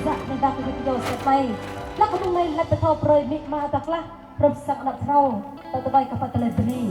dạ nên ta cũng video sẽ bay lắc có mông này lạiไปทอเปรยมิมาตักละรบสักนัดเราต่อไปกับฟัตเลสนี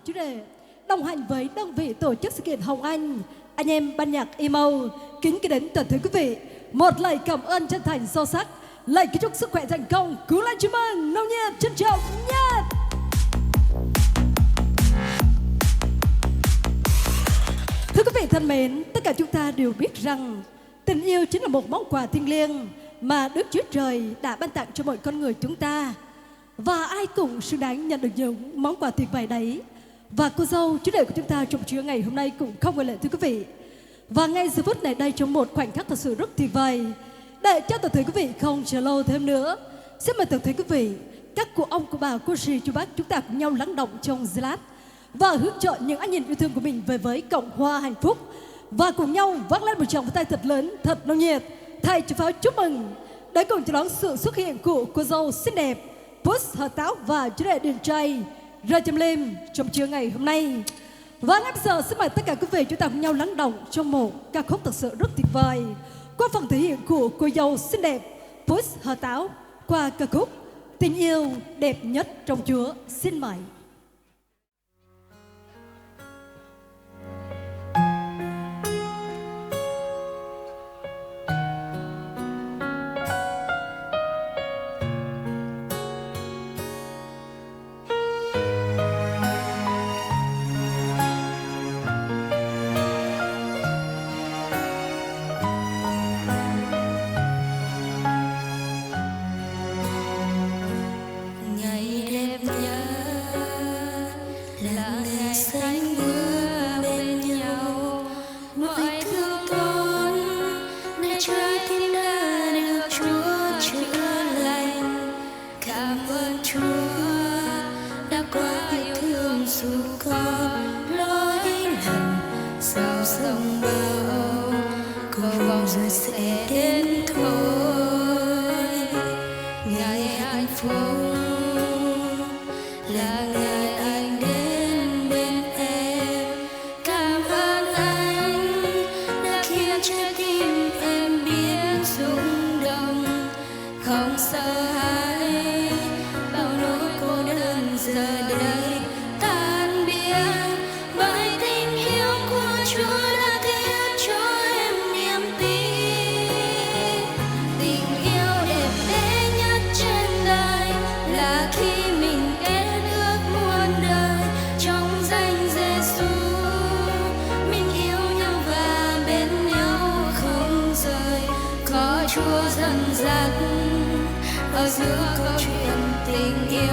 chủ đề. Đồng hành với đơn vị tổ chức sự kiện Hồng Anh em ban nhạc Emo kính gửi đến toàn thể quý vị một lời cảm ơn chân thành sâu sắc, lời kính chúc sức khỏe thành công, cứu lan chúc mừng nồng nhiệt trân trọng nhất. Thưa quý vị thân mến, tất cả chúng ta đều biết rằng tình yêu chính là một món quà thiêng liêng mà Đức Chúa Trời đã ban tặng cho mọi con người chúng ta, và ai cũng xứng đáng nhận được những món quà tuyệt vời đấy. Và cô dâu chủ đề của chúng ta trong trưa ngày hôm nay cũng không ngoại lệ thưa quý vị. Và ngay giờ phút này đây, trong một khoảnh khắc thật sự rất tuyệt vời, để cho toàn thể quý vị không chờ lâu thêm nữa, xin mời toàn thể quý vị, các cụ ông, cụ bà, cô dì, chú bác, chúng ta cùng nhau lắng động trong giây lát và hướng chọn những ánh nhìn yêu thương của mình về với Cộng hòa hạnh phúc, và cùng nhau vác lên một tràng vỗ tay thật lớn, thật nồng nhiệt, thay cho pháo chúc mừng để cùng chào đón sự xuất hiện của cô dâu xinh đẹp Puss Hờ Táo và chú rể điển trai Rơ Châm Lim trong trưa ngày hôm nay. Và ngay bây giờ xin mời tất cả quý vị chúng ta cùng nhau lắng động trong một ca khúc thật sự rất tuyệt vời qua phần thể hiện của cô dâu xinh đẹp Puss Hờ Táo qua ca khúc Tình yêu đẹp nhất trong Chúa. Xin mời. Chuyện tình yêu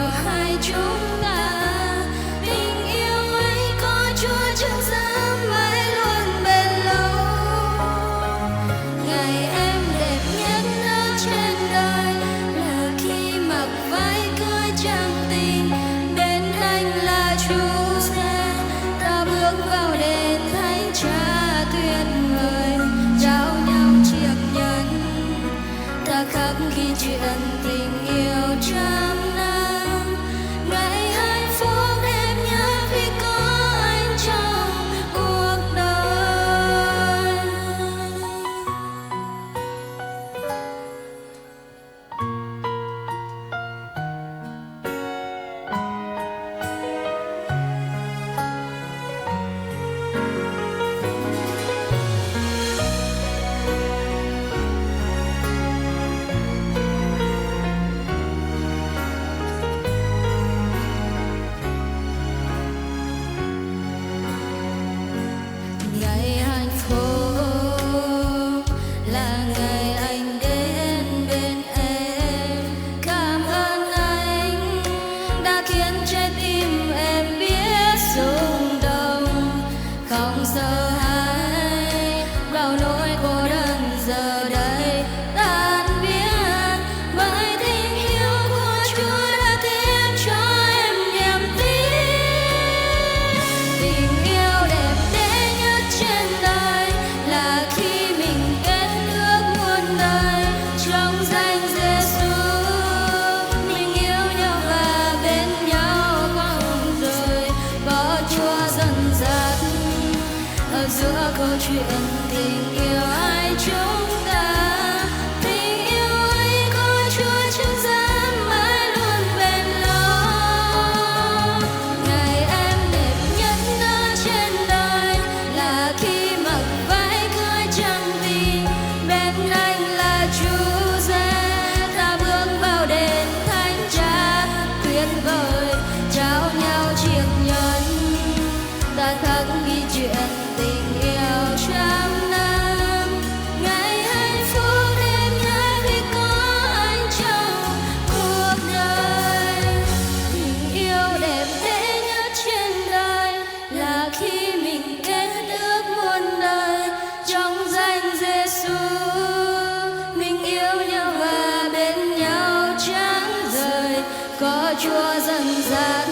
có Chúa dẫn dắt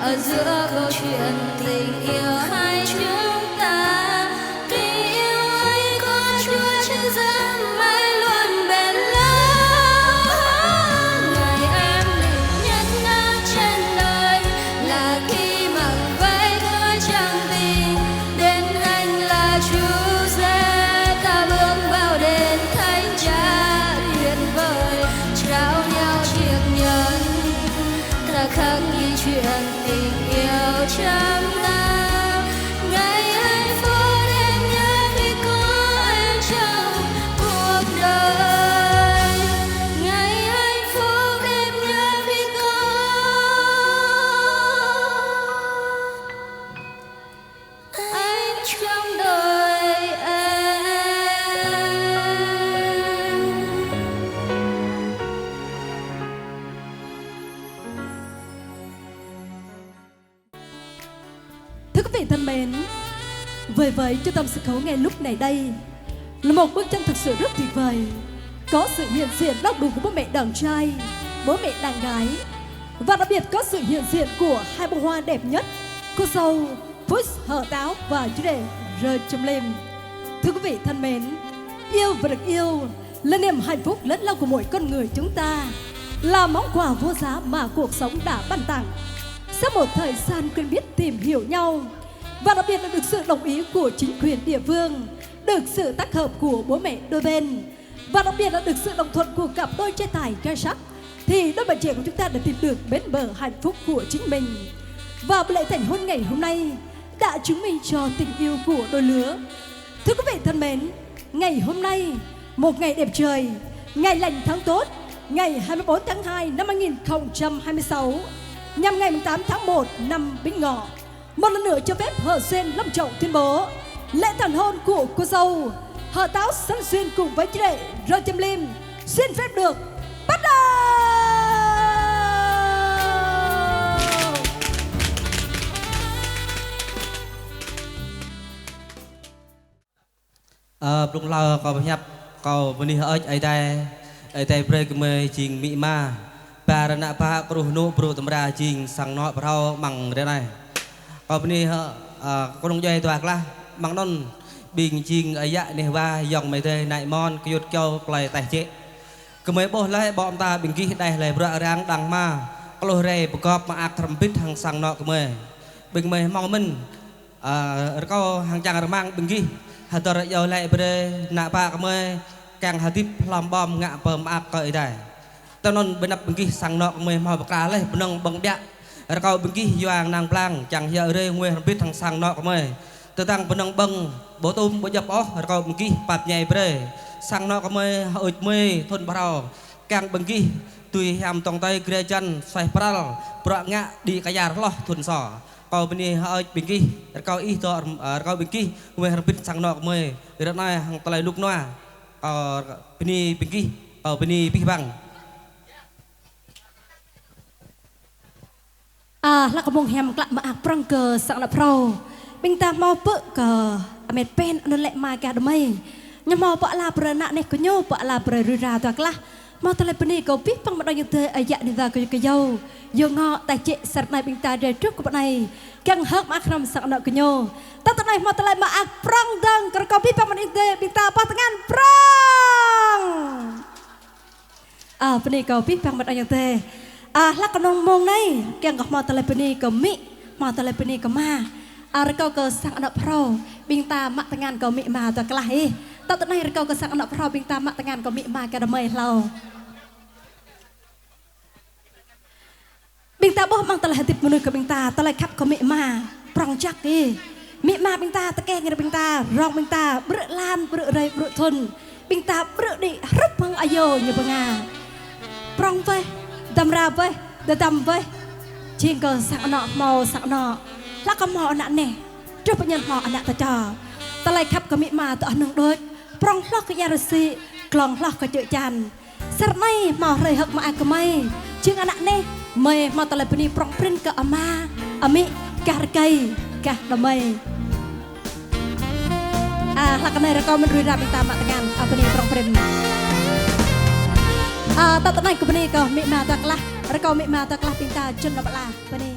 ở giữa câu chuyện tình yêu hai chúng ta. Tình yêu ấy có Chúa chân dẫn mãi luôn bền lâu. Ngày em định nhất ngã trên đời là khi mặc váy của trăng tình đến anh là Chúa sẽ ta bước vào đền thánh cha tuyệt vời trao nhau chiếc nhẫn ta khắc ghi chuyện tình yêu trăm năm. Ngày hạnh phúc em nhớ khi có em trong cuộc đời. Ngày hạnh phúc em nhớ khi có anh trong đời em. Thưa quý vị thân mến, với trung tâm sân khấu ngay lúc này đây là một bức tranh thực sự rất tuyệt vời, có sự hiện diện đau đủ của bố mẹ đàn trai, bố mẹ đàn gái, và đặc biệt có sự hiện diện của hai bông hoa đẹp nhất, cô dâu Push Hờ Táo và chủ đề Rơi Trong Lim. Thưa quý vị thân mến, yêu và được yêu là niềm hạnh phúc lớn lao của mỗi con người chúng ta, là món quà vô giá mà cuộc sống đã ban tặng. Sau một thời gian quen biết tìm hiểu nhau, và đặc biệt là được sự đồng ý của chính quyền địa phương, được sự tác hợp của bố mẹ đôi bên, và đặc biệt là được sự đồng thuận của cặp đôi trai tài gái sắc, thì đôi bạn trẻ của chúng ta đã tìm được bến bờ hạnh phúc của chính mình. Và lễ thành hôn ngày hôm nay đã chứng minh cho tình yêu của đôi lứa. Thưa quý vị thân mến, ngày hôm nay một ngày đẹp trời, ngày lành tháng tốt, ngày 24 tháng 2 năm 2026, nhằm ngày 8 tháng 1 năm Bính Ngọ, một lần nữa cho phép Hờ Sen long trọng tuyên bố lễ thành hôn của cô dâu Hờ Táo Sân Xuyên cùng với chị đệ Rơi Trong Lim xin phép được bắt đầu. Lúc nào có nhập có vấn đề ở đây pre keme ching mi ma para na pa kru nu pro tamra ching sang no prao mang đây này có vấn đề có đồng chơi toạc la mang non bình ching ấy dạ này va dòng mấy thế này mon cái yết kêu lại tài chế cứ mấy bố lại bọn ta bình kỹ đây lại bữa rang đằng ma kalau re bukop ma ak trumpet hàng sang no keme bình mấy mong mình có hàng chàng mang bình kỹ hạt tơ dầu lại bề nạ ba keme càng hạt tiếp làm bom ngạ bơm áp cởi đây tao non bên nắp bình kỹ sang no keme màu bạc lá lên bên bằng đạn kau bình kỹ doang nàng plang chẳng giờ re nguê trumpet hàng sang no keme từ tăng bên băng bố tôm bố dập ó kau bình kỹ bạt nhảy bề sang no keme hơi mê thôn bao càng bình kỹ tùy hàm tòng tay kia chân xoay pral bọa ngạ đi cái nhà lo thuần sỏ kau bini hơi bình kỹ kau ít to kau bình kỹ nguê trumpet sang no keme từ nay hàng tay lúc noa bini bình kỹ bini pi bang là có mong hem gặm mà prang cờ sang là pro bình ta mau bự cờ mệt pen nó lại mai cả đôi mây nhưng mau bạ là bờ nạ này có nhau bạ là bờ rư ra toạc la mau ta lại bên này có biết bằng mặt đôi như thế ấy dạ đi ra cái dâu vô ngọ tại chị sạt này bình ta về trước của bạn này càng hớt mà khăm sang nợ của nhau ta tận này mau ta lại mà prang đằng có biết bằng mặt như thế bình ta bắt ngang prang bên này có biết bằng mặt đôi như thế là con nông mông này càng gặp mò teleponi có mỹ mò teleponi có ma rau cơ sang nợ pro bình ta mạ tangan có mỹ mà toạc la hi tao tận này rau cơ sang nợ pro bình ta mạ tangan có mỹ mà cả đầm mây lâu bình ta bóp mang ta lại tiệp một nửa của bình ta lại khắp có mỹ mà prong chắc đi mỹ mà bình ta ta keng người bình ta rong bình ta bự lan bự rây bự thuần bình ta bự đi rất bằng ayo như bằng prong với đâm ra với đâm với chiên cờ sạc nọ màu sạc nọ là có mò nạn nè trước bệnh nhân họ nạn ta chờ ta lại khắp có mỹ mà ta nâng đôi prong lóc cái nhà sĩ clong lóc cái chợ tràn sát này mò rời hực mà ai cầm mây chiên nạn nè mày mà ta lại bên prong print cả ama ami cả cây cả đầm mây là cái này là con mình rui ra bên ta mà tangan bên prong print ta tận này của bên này có mẹ mà ta là rồi có mẹ mà ta là tiếng ta chân là bạn là bên này.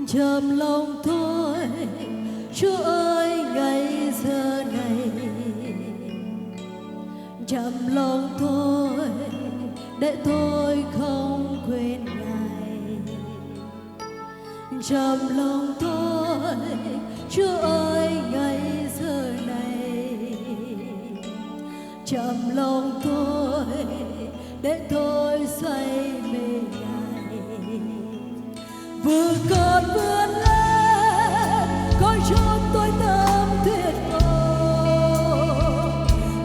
Trầm lòng thôi Chúa ơi ngày giờ này, trầm lòng thôi để tôi không quên Ngài. Trầm lòng thôi Chúa ơi ngày giờ này, trầm lòng thôi để tôi say mê Ngài. Vừa còn vươn lên coi cho tôi tâm tuyệt vời,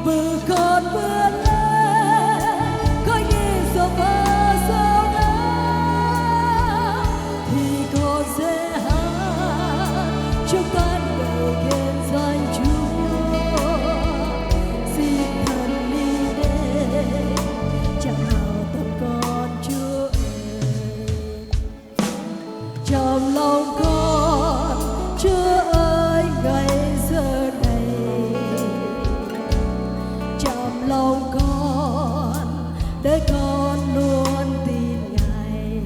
vừa còn vươn lên coi như giọt mưa rơi nắng thì có dễ hát trong tan đời khen danh Chúa. Xin thần đi đến chẳng nào tâm con Chúa trong lòng con. Chúa ơi ngày giờ này, trong lòng con để con luôn tin Ngài.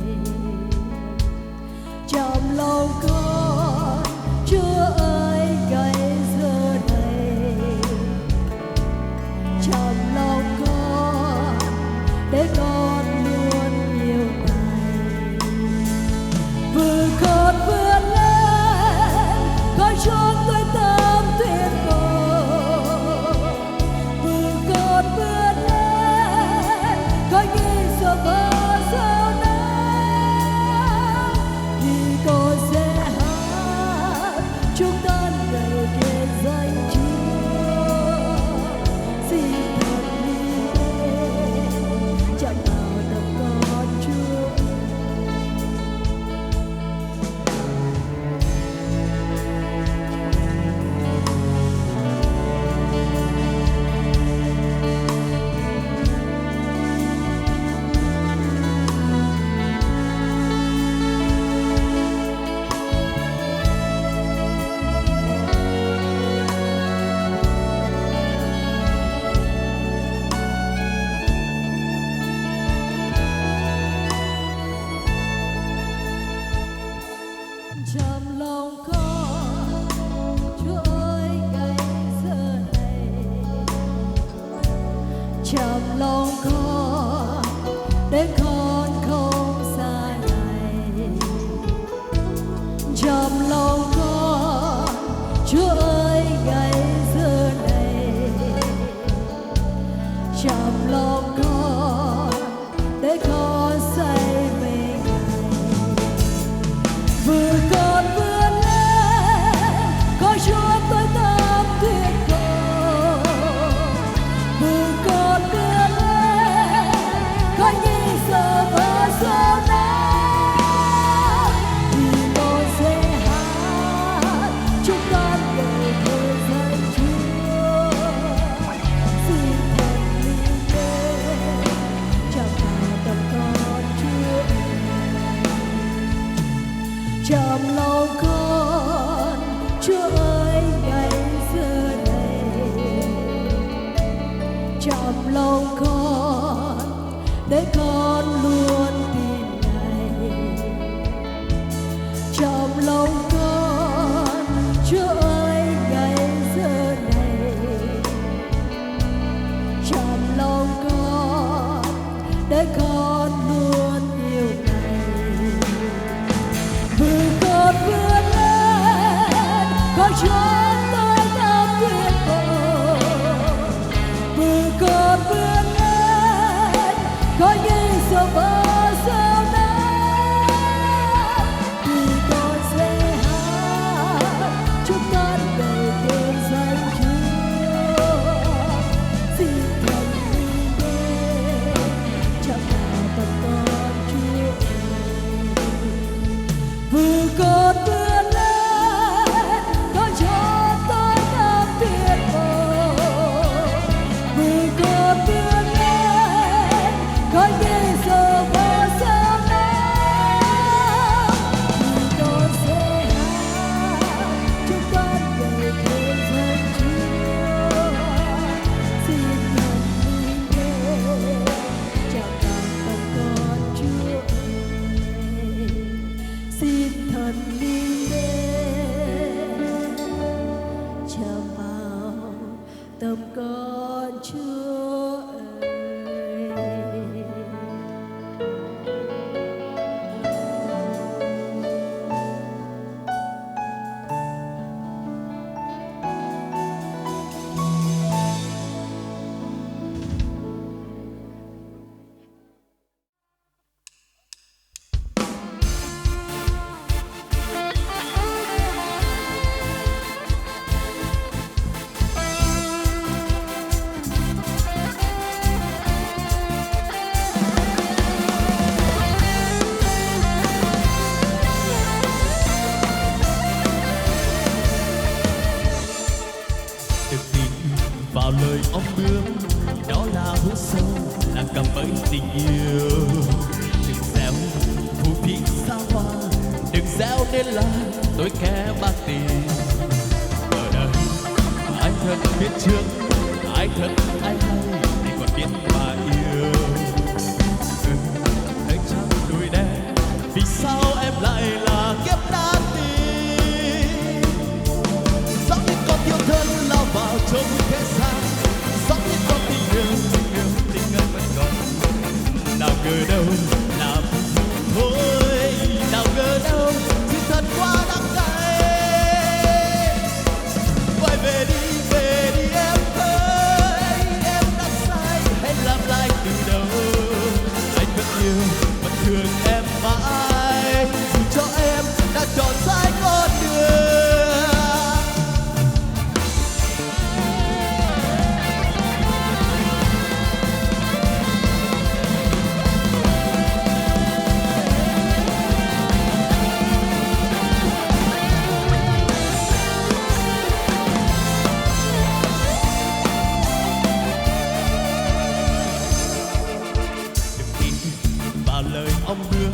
Trong lòng con Chúa ơi ngày giờ này, trong lòng con để con luôn yêu Ngài. Vừa còn vươn lên coi cho tôi tâm tuyệt vời, vừa còn vươn lên coi như giọt mưa rơi nắng thì tôi sẽ hát chúng ta ngày khen danh Chúa. Xin thật đi đến chẳng nào tập con Chúa. Trong lòng con Chúa ơi ngày giờ này, trong lòng con để con không xa Ngài. Trong lòng con Chúa ơi ngày giờ này, trong lòng con để con say mê Ngài. Vừa còn vươn lên coi cho tôi tâm tuyệt vời, vừa còn vươn lên coi như giờ mưa rơi nắng thì tôi sẽ hát chúc con đời khen danh Chúa. Xin thần linh đến chẳng nào tâm con Chúa. Trong lòng con Chúa ơi ngày giờ này, trong lòng con để con luôn tin Ngài. Trong lòng con Chúa ơi ngày giờ này, trong lòng con để con luôn yêu Ngài. Vừa còn vươn lên coi cho tôi tâm tuyệt vời, vừa còn vươn lên coi như giọt mưa rơi nắng thì tôi sẽ hát chúc con đời khen danh Chúa. Xin thần đi đến chẳng nào tâm con cơn mưa lên nói cho tôi thắm tuyệt vời. Mưa cơn mưa lên khói đi giờ mơ sao nắng. Tôi sẽ hát chúc con về thế giới Chúa. Xin thần linh đến chào tạm con Chúa ơi. Xin thần linh đến chào bao tâm con Chúa ơi. Được tin vào lời ông bướm, đó là hố sâu, là cạm bẫy tình yêu. Đừng gieo phù phiếm xa hoa, đừng gieo nên là tôi kẻ bạc tình. Ở đời ai thật biết trước, ai thật ai hay thì còn biết mà yêu. Thấy trăng đôi đen, vì sao em lại là kiếp đã tình. Giống như con yêu thân lao vào trong thế gian, giống như con tình yêu vẫn còn. Nào ngờ đâu là thôi, nào ngờ đâu sự thật quá đắng cay. Quay về đi em ơi, em đã sai hãy làm lại từ đầu. Anh vẫn yêu, vẫn thương em mãi, dù cho em đã chọn sai con đường. Vào lời ông bướm,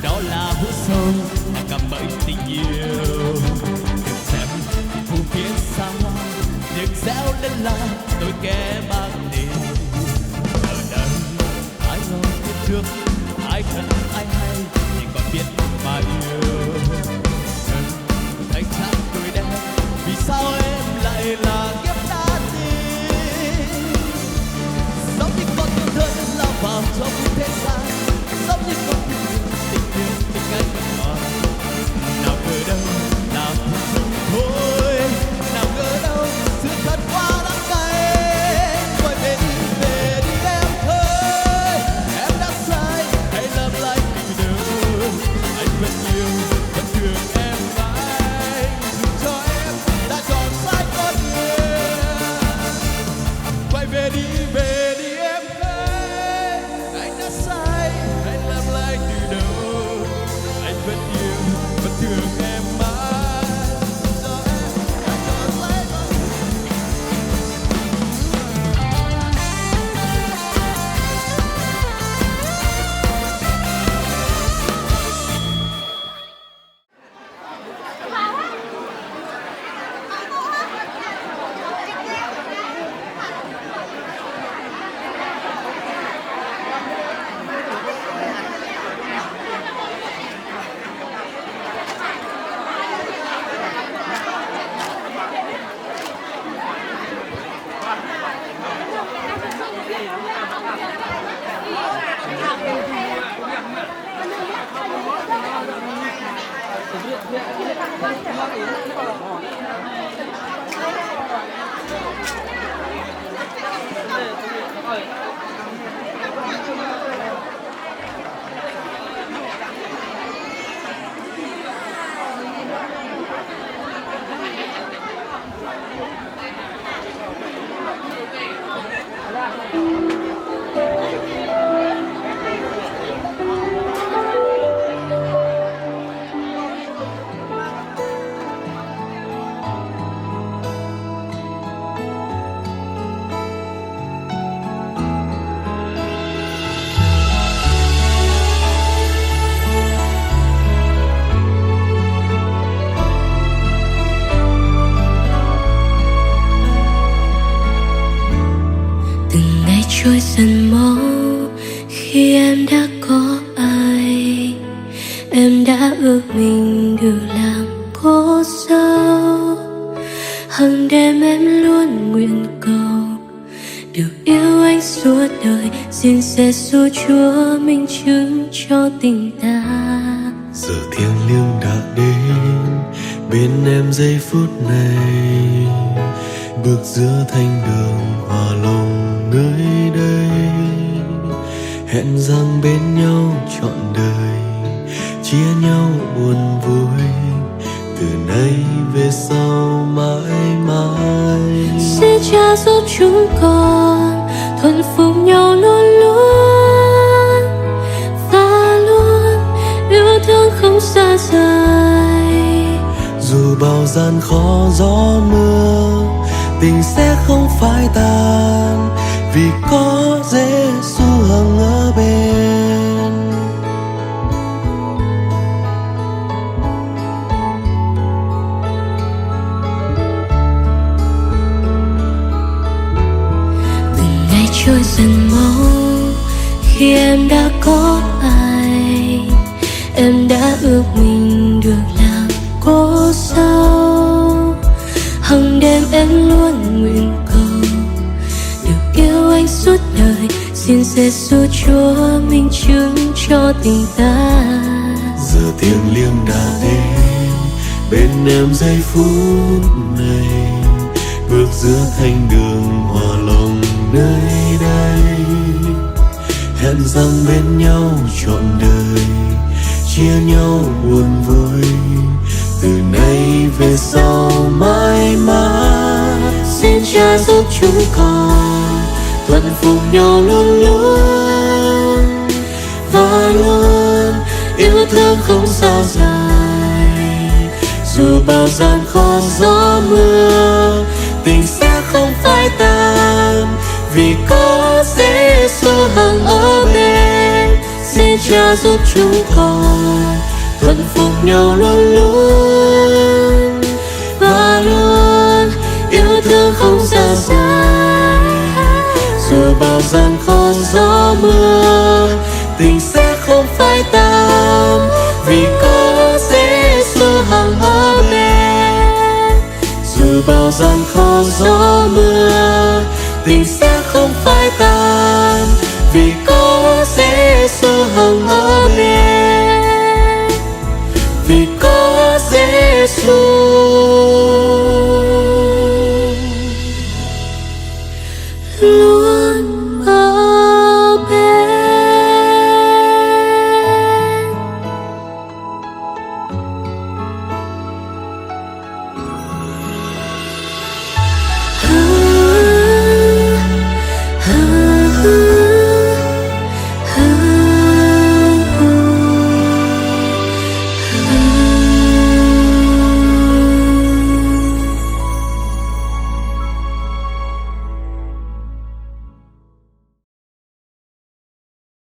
đó là hố sâu, là cạm bẫy tình yêu. Đừng xem phù phiếm xa hoa, đừng gieo lên là tôi kẻ bạc tình. Ở đây ai lo biết trước, ai thật ai hay thì còn biết mà yêu. Thấy trăng đôi đen, vì sao em lại là kiếp đã tình. Giống như con yêu thân lao vào trong thế gian, giống như con tình anh vẫn còn. Nào ngờ đâu là thôi, nào ngờ đâu sự thật quá đắng cay. Quay về đi em ơi, em đã sai hãy làm lại từ đầu. Anh vẫn yêu, vẫn thương em mãi, dù cho em đã chọn sai con đường. Quay về đi em ơi, anh đã sai hãy làm lại từ đầu. Anh vẫn yêu, vẫn thương em mãi, dù cho em đã chọn sai con đường. dần máu khi em đã có ai. Em đã ước mình được làm cô dâu, hằng đêm em luôn nguyện cầu được yêu anh suốt đời. Xin Giêsu Chúa minh chứng cho tình ta. Giờ thiêng liêng đã đến bên em giây phút này, bước giữa thanh đường hòa lòng nơi đây. Hẹn rằng bên nhau trọn đời, chia nhau buồn vui, từ nay về sau mãi mãi. Xin Cha giúp chúng con thuần phục nhau luôn luôn, và luôn yêu thương không xa rời. Dù bao gian khó gió mưa, tình sẽ không phai tàn, vì có Giêsu hằng ở bên. Từng ngày trôi dần mau khi em đã có ai. Em đã ước mình được làm cô dâu, hằng đêm em luôn nguyện cầu được yêu anh suốt đời. Xin Giêsu Chúa minh chứng cho tình ta. Giờ thiêng liêng đã đến bên em giây phút này, bước giữa thanh đường hòa lòng nơi đây. Hẹn rằng bên nhau trọn đời, chia nhau buồn vui, từ nay về sau mãi mãi. Xin Cha giúp chúng con thuần phục nhau luôn luôn, và luôn yêu thương không sao dài. Dù bao gian khó gió mưa, tình sẽ không phai tan, vì có Giêsu hằng ở bên. Xin Cha giúp chúng con thuần phục nhau luôn luôn, và luôn yêu thương không xa dài. Dù bao gian khó gió mưa, tình sẽ không phai tan, vì có Giêsu hằng ở bên. Dù bao gian khó gió mưa, tình sẽ không phai tan, vì